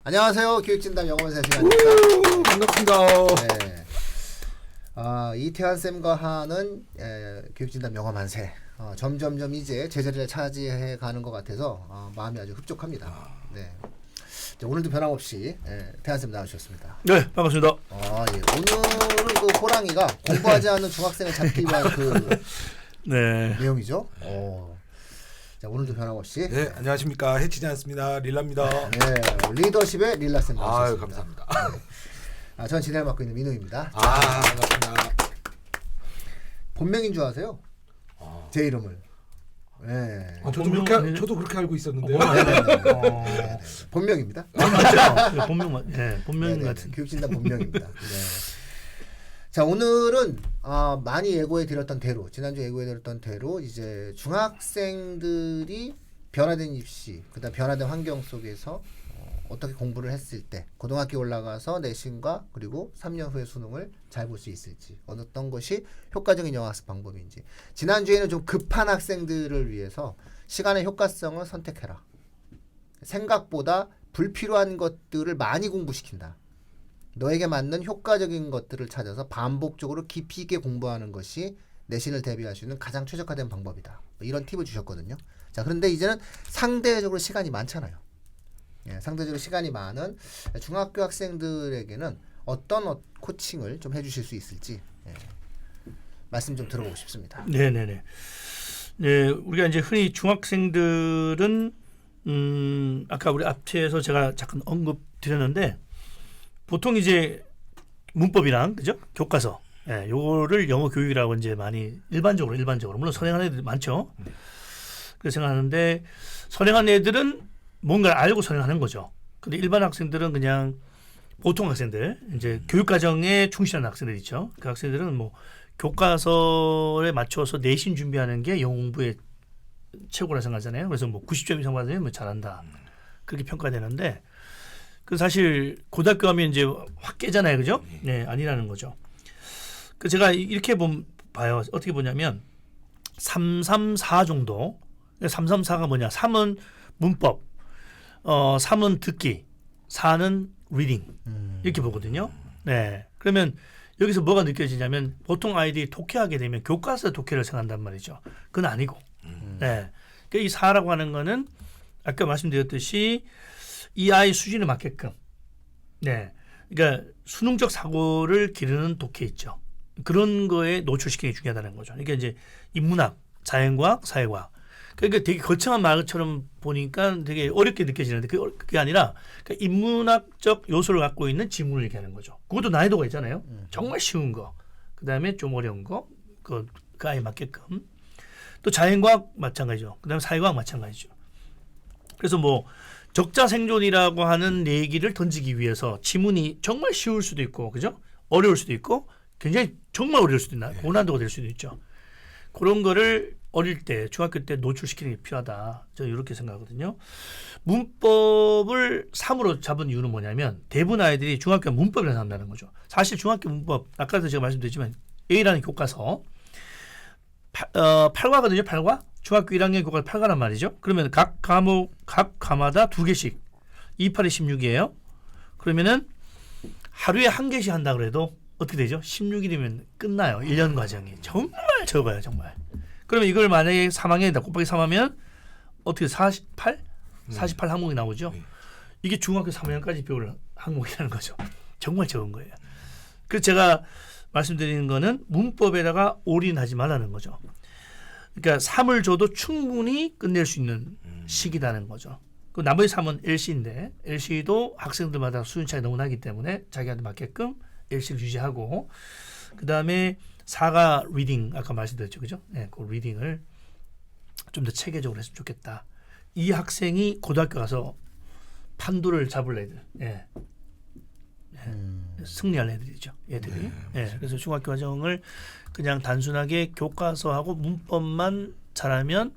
안녕하세요. 교육진담 영어원세 시간입니다. 반갑습니다. 네. 이태환 쌤과 하는 교육진담 영어 만세. 점점점 이제 제자리를 차지해 가는 것 같아서 마음이 아주 흡족합니다. 네. 오늘도 변함없이 태환 쌤 나와주셨습니다. 네, 반갑습니다. 예. 오늘은 그 호랑이가 공부하지 않는 중학생을 잡기 위한 그 네. 내용이죠. 자, 오늘도 변함없이. 네, 안녕하십니까. 해치지 않습니다. 릴라입니다. 네, 리더십의 릴라 쌤 아유, 나오셨습니다. 감사합니다. 전 진행을 맡고 있는 민우입니다. 반갑습니다. 본명인 줄 아세요? 제 이름을. 네. 저도 그렇게 알고 있었는데요. 네네네. 본명입니다. 맞죠? 본명 네네. 같은. 교육진단 본명입니다. 네. 자, 오늘은 많이 예고해 드렸던 대로, 지난주 예고해 드렸던 대로 이제 중학생들이 변화된 입시, 그다음 변화된 환경 속에서 어떻게 공부를 했을 때 고등학교 올라가서 내신과 그리고 3년 후에 수능을 잘 볼 수 있을지, 어떤 것이 효과적인 영어학습 방법인지. 지난주에는 좀 급한 학생들을 위해서 시간의 효과성을 선택해라. 생각보다 불필요한 것들을 많이 공부시킨다. 너에게 맞는 효과적인 것들을 찾아서 반복적으로 깊이 있게 공부하는 것이 내신을 대비할 수 있는 가장 최적화된 방법이다. 이런 팁을 주셨거든요. 자, 그런데 이제는 상대적으로 시간이 많잖아요. 상대적으로 시간이 많은 중학교 학생들에게는 어떤 코칭을 좀 해주실 수 있을지 말씀 좀 들어보고 싶습니다. 네네네. 네, 우리가 이제 흔히 중학생들은 아까 우리 앞에서 제가 잠깐 언급 드렸는데 보통 이제 문법이랑 그죠? 교과서 요거를 영어 교육이라고 이제 많이 일반적으로 물론 선행하는 애들 많죠. 그래서 생각하는데 선행하는 애들은 뭔가를 알고 선행하는 거죠. 근데 일반 학생들은 그냥 보통 학생들 이제 교육과정에 충실한 학생들 있죠. 그 학생들은 뭐 교과서에 맞춰서 내신 준비하는 게 영어 공부의 최고라 생각하잖아요. 그래서 뭐 90점 이상 받으면 뭐 잘한다 그렇게 평가되는데 그 사실 고등학교 가면 이제 확 깨잖아요, 그죠? 네, 아니라는 거죠. 그 제가 이렇게 봐요. 어떻게 보냐면 334 정도. 334가 뭐냐? 3은 문법, 3은 듣기, 4는 리딩 이렇게 보거든요. 네, 그러면 여기서 뭐가 느껴지냐면 보통 아이들이 독해하게 되면 교과서 독해를 생각한단 말이죠. 그건 아니고, 네, 그러니까 이 4라고 하는 거는 아까 말씀드렸듯이 이 아이 수준에 맞게끔, 네, 그러니까 수능적 사고를 기르는 독해 있죠. 그런 거에 노출시키는 게 중요하다는 거죠. 그러니까 이제 인문학, 자연과학, 사회과학. 그러니까 되게 거창한 말처럼 보니까 되게 어렵게 느껴지는데 그게 아니라 그러니까 인문학적 요소를 갖고 있는 지문을 얘기하는 거죠. 그것도 난이도가 있잖아요. 정말 쉬운 거, 그 다음에 좀 어려운 거, 그 아이에 맞게끔. 또 자연과학 마찬가지죠. 그 다음에 사회과학 마찬가지죠. 그래서 뭐 적자생존이라고 하는 얘기를 던지기 위해서 지문이 정말 쉬울 수도 있고, 그죠? 어려울 수도 있고, 굉장히 정말 어려울 수도 있나, 고난도가 될 수도 있죠. 그런 거를 어릴 때, 중학교 때 노출시키는 게 필요하다. 저는 이렇게 생각하거든요. 문법을 3으로 잡은 이유는 뭐냐면, 대부분 아이들이 중학교 문법이라고 한다는 거죠. 사실 중학교 문법, 아까도 제가 말씀드렸지만, A라는 교과서, 8과거든요, 8과? 중학교 1학년 교과서 8과란 말이죠. 그러면 각 과목, 각 과마다 2개씩. 2, 8이 16이에요. 그러면은 하루에 한 개씩 한다 그래도 어떻게 되죠? 16일이면 끝나요. 1년 과정이. 정말 적어요, 정말. 그러면 이걸 만약에 3학년에다 곱하기 3하면 어떻게 48? 48 항목이 나오죠. 이게 중학교 3학년까지 배울 항목이라는 거죠. 정말 적은 거예요. 그래서 제가 말씀드리는 거는 문법에다가 올인하지 말라는 거죠. 그러니까 3을 줘도 충분히 끝낼 수 있는 시기라는 거죠. 그 나머지 3은 LC인데 LC도 학생들마다 수준 차이 너무 나기 때문에 자기한테 맞게끔 LC를 유지하고 그 다음에 4가 리딩 아까 말씀드렸죠, 그죠? 네, 그 리딩을 좀 더 체계적으로 했으면 좋겠다. 이 학생이 고등학교 가서 판도를 잡을 애들, 승리할 애들이죠, 애들이. 그래서 중학교 과정을 그냥 단순하게 교과서하고 문법만 잘하면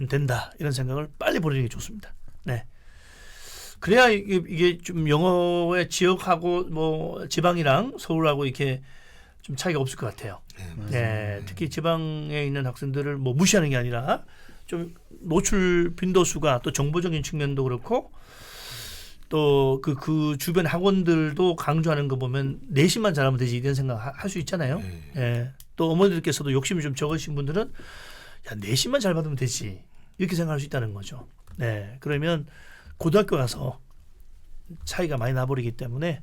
된다 이런 생각을 빨리 버리는 게 좋습니다. 네. 그래야 이게 좀 영어의 지역하고 뭐 지방이랑 서울하고 이렇게 좀 차이가 없을 것 같아요. 네, 특히 지방에 있는 학생들을 뭐 무시하는 게 아니라 좀 노출 빈도수가 또 정보적인 측면도 그렇고 또 그 주변 학원들도 강조하는 거 보면 내신만 잘하면 되지 이런 생각 할 수 있잖아요. 예. 또 어머니들께서도 욕심이 좀 적으신 분들은 야 내신만 잘 받으면 되지 이렇게 생각할 수 있다는 거죠. 네. 그러면 고등학교 가서 차이가 많이 나버리기 때문에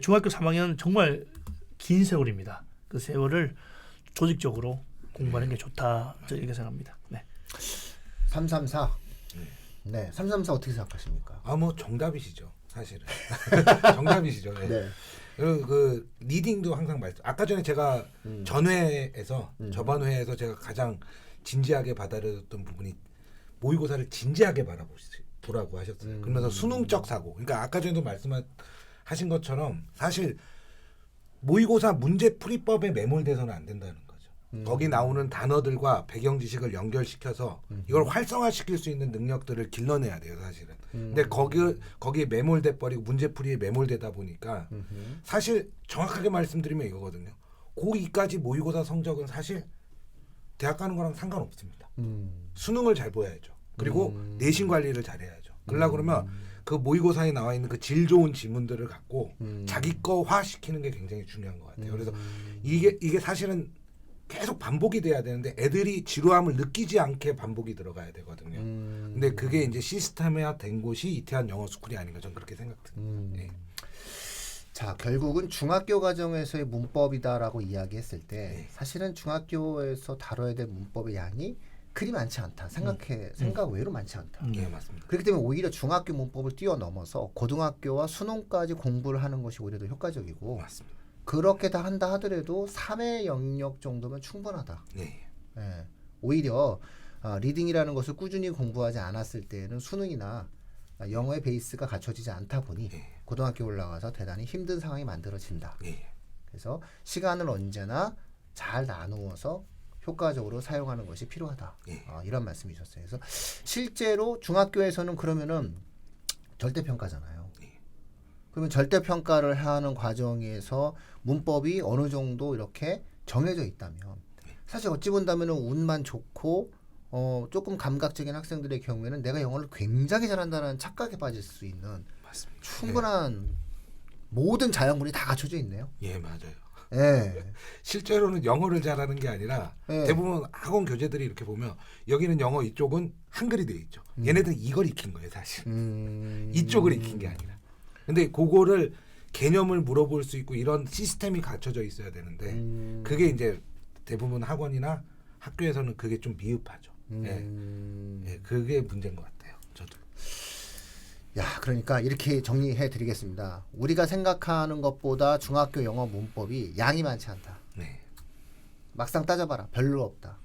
중학교 3학년 정말 긴 세월입니다. 그 세월을 조직적으로 공부하는 게 좋다. 저 이렇게 생각합니다. 네. 334. 네. 334 어떻게 생각하십니까? 뭐 정답이시죠, 사실은. 정답이시죠. 네. 네. 그리고 그 리딩도 항상 말씀. 아까 전에 제가 전회에서 저번 회에서 제가 가장 진지하게 받아들였던 부분이 모의고사를 진지하게 보라고 하셨어요. 그러면서 수능적 사고. 그러니까 아까 전에도 말씀하신 것처럼 사실 모의고사 문제풀이법에 매몰돼서는 안 된다는 거죠. 거기 나오는 단어들과 배경 지식을 연결시켜서 이걸 활성화시킬 수 있는 능력들을 길러내야 돼요, 사실은. 근데 거기에 매몰돼 버리고 문제풀이에 매몰되다 보니까 사실 정확하게 말씀드리면 이거거든요. 고2까지 모의고사 성적은 사실 대학 가는 거랑 상관없습니다. 수능을 잘 보야죠. 그리고 내신 관리를 잘해야죠. 그러면 그 모의고사에 나와 있는 그 질 좋은 지문들을 갖고 자기 거화 시키는 게 굉장히 중요한 것 같아요. 그래서 이게 사실은 계속 반복이 돼야 되는데 애들이 지루함을 느끼지 않게 반복이 들어가야 되거든요. 근데 그게 이제 시스템화 된 곳이 이태원 영어 스쿨이 아닌가 저는 그렇게 생각합니다. 예. 자, 결국은 중학교 과정에서의 문법이다라고 이야기했을 때 사실은 중학교에서 다뤄야 될 문법의 양이 그리 많지 않다. 생각 외로 많지 않다. 예, 맞습니다. 그렇기 때문에 오히려 중학교 문법을 뛰어넘어서 고등학교와 수능까지 공부를 하는 것이 오히려 더 효과적이고 맞습니다. 그렇게 다 한다 하더라도 3회 영역 정도면 충분하다. 네. 예. 오히려 리딩이라는 것을 꾸준히 공부하지 않았을 때는 수능이나 영어의 베이스가 갖춰지지 않다 보니 고등학교 올라가서 대단히 힘든 상황이 만들어진다. 그래서 시간을 언제나 잘 나누어서 효과적으로 사용하는 것이 필요하다. 이런 말씀이셨어요. 그래서 실제로 중학교에서는 그러면은 절대평가잖아요. 그러면 절대평가를 하는 과정에서 문법이 어느 정도 이렇게 정해져 있다면 사실 어찌 본다면 운만 좋고 조금 감각적인 학생들의 경우에는 내가 영어를 굉장히 잘한다는 착각에 빠질 수 있는 맞습니다. 충분한 모든 자양분이 다 갖춰져 있네요. 예, 맞아요. 예. 실제로는 영어를 잘하는 게 아니라 대부분 학원 교재들이 이렇게 보면 여기는 영어 이쪽은 한글이 돼 있죠. 얘네들은 이걸 익힌 거예요, 사실. 이쪽을 익힌 게 아니라. 근데 그거를 개념을 물어볼 수 있고 이런 시스템이 갖춰져 있어야 되는데 그게 이제 대부분 학원이나 학교에서는 그게 좀 미흡하죠. 예, 그게 문제인 것 같아요. 저도. 야, 그러니까 이렇게 정리해 드리겠습니다. 우리가 생각하는 것보다 중학교 영어 문법이 양이 많지 않다. 네. 막상 따져봐라. 별로 없다.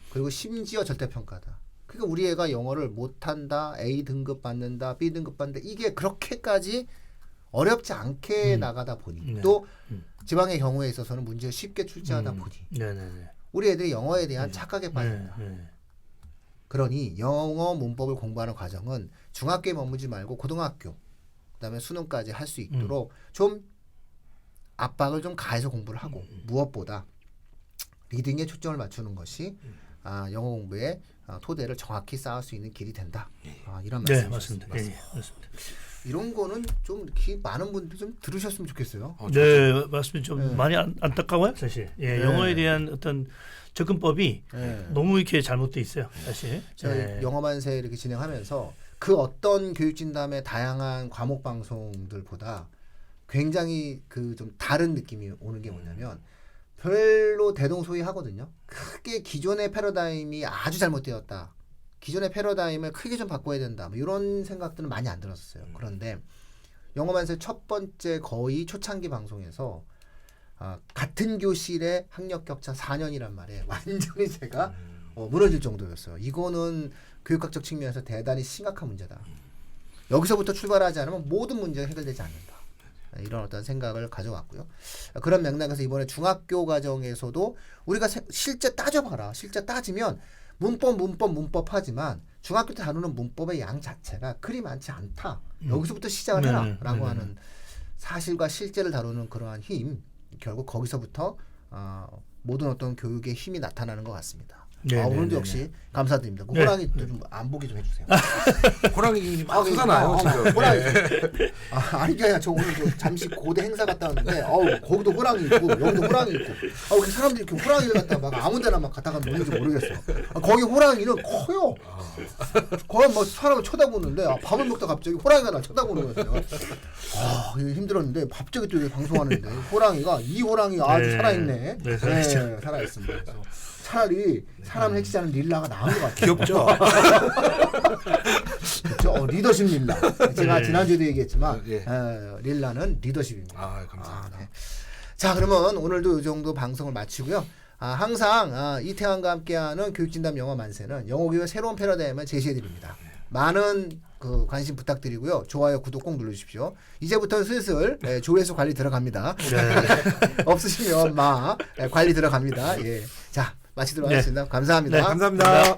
그리고 심지어 절대평가다. 그러니까 우리 애가 영어를 못한다. A 등급 받는다. B 등급 받는다. 이게 그렇게까지 어렵지 않게 나가다 보니 또 지방의 경우에 있어서는 문제를 쉽게 출제하다 보니 우리 애들이 영어에 대한 착각에 빠진다. 그러니 영어 문법을 공부하는 과정은 중학교에 머무지 말고 고등학교 그다음에 수능까지 할 수 있도록 좀 압박을 좀 가해서 공부를 하고 무엇보다 리딩에 초점을 맞추는 것이 영어 공부의 토대를 정확히 쌓을 수 있는 길이 된다. 이런 말씀이셨습니다. 네, 맞습니다. 맞습니다. 이런 거는 좀 이렇게 많은 분들이 좀 들으셨으면 좋겠어요. 네, 맞습니다. 좀 많이 안타까워요, 사실. 영어에 대한 어떤 접근법이 너무 이렇게 잘못돼 있어요, 사실. 저희 영어 만세 이렇게 진행하면서 그 어떤 교육진담의 다양한 과목 방송들보다 굉장히 그 좀 다른 느낌이 오는 게 뭐냐면 별로 대동소이하거든요. 크게 기존의 패러다임이 아주 잘못되었다. 기존의 패러다임을 크게 좀 바꿔야 된다. 뭐 이런 생각들은 많이 안 들었어요. 그런데 영어 만세 첫 번째 거의 초창기 방송에서 같은 교실의 학력 격차 4년이란 말에 완전히 제가 무너질 정도였어요. 이거는 교육학적 측면에서 대단히 심각한 문제다. 여기서부터 출발하지 않으면 모든 문제가 해결되지 않는다. 이런 어떤 생각을 가져왔고요. 그런 맥락에서 이번에 중학교 과정에서도 우리가 실제 따져봐라. 실제 따지면 문법 하지만 중학교 때 다루는 문법의 양 자체가 그리 많지 않다. 여기서부터 시작을 해라 라고 하는 사실과 실제를 다루는 그러한 힘 결국 거기서부터 모든 어떤 교육의 힘이 나타나는 것 같습니다. 네, 오늘도 네, 역시 감사드립니다. 그 네. 호랑이 좀 안 보게 좀 해주세요. 호랑이 막 솟아나요 지금. 호랑이. 예. 아니 게 아니라 저 오늘 잠시 고대 행사 갔다 왔는데 거기도 호랑이 있고 여기도 호랑이 있고 그 사람들이 이렇게 호랑이를 갖다 막 아무데나 막 갖다가 놓는지 모르겠어. 거기 호랑이는 커요. 거의 뭐 사람을 쳐다보는데 밥을 먹다 갑자기 호랑이가 날 쳐다보는 거예요. 이거 힘들었는데 갑자기 또 이렇게 방송하는데 호랑이가 이 호랑이 아주 네. 살아있네. 네, 살아있죠. 네, 살아있습니다. 그래서 차라리 사람을 해치자는 릴라가 나은 것 같아요. 귀엽죠. 그렇죠? 리더십 릴라. 제가 네. 지난주에도 얘기했지만 예. 릴라는 리더십입니다. 감사합니다. 네. 자, 그러면 오늘도 이 정도 방송을 마치고요. 항상 이태환과 함께하는 교육진담 영어 만세는 영어교육의 새로운 패러다임을 제시해드립니다. 많은 관심 부탁드리고요. 좋아요, 구독 꼭 눌러주십시오. 이제부터는 슬슬 조회수 관리 들어갑니다. 없으시면 관리 들어갑니다. 예. 자, 마치도록 네. 하겠습니다. 감사합니다. 감사합니다.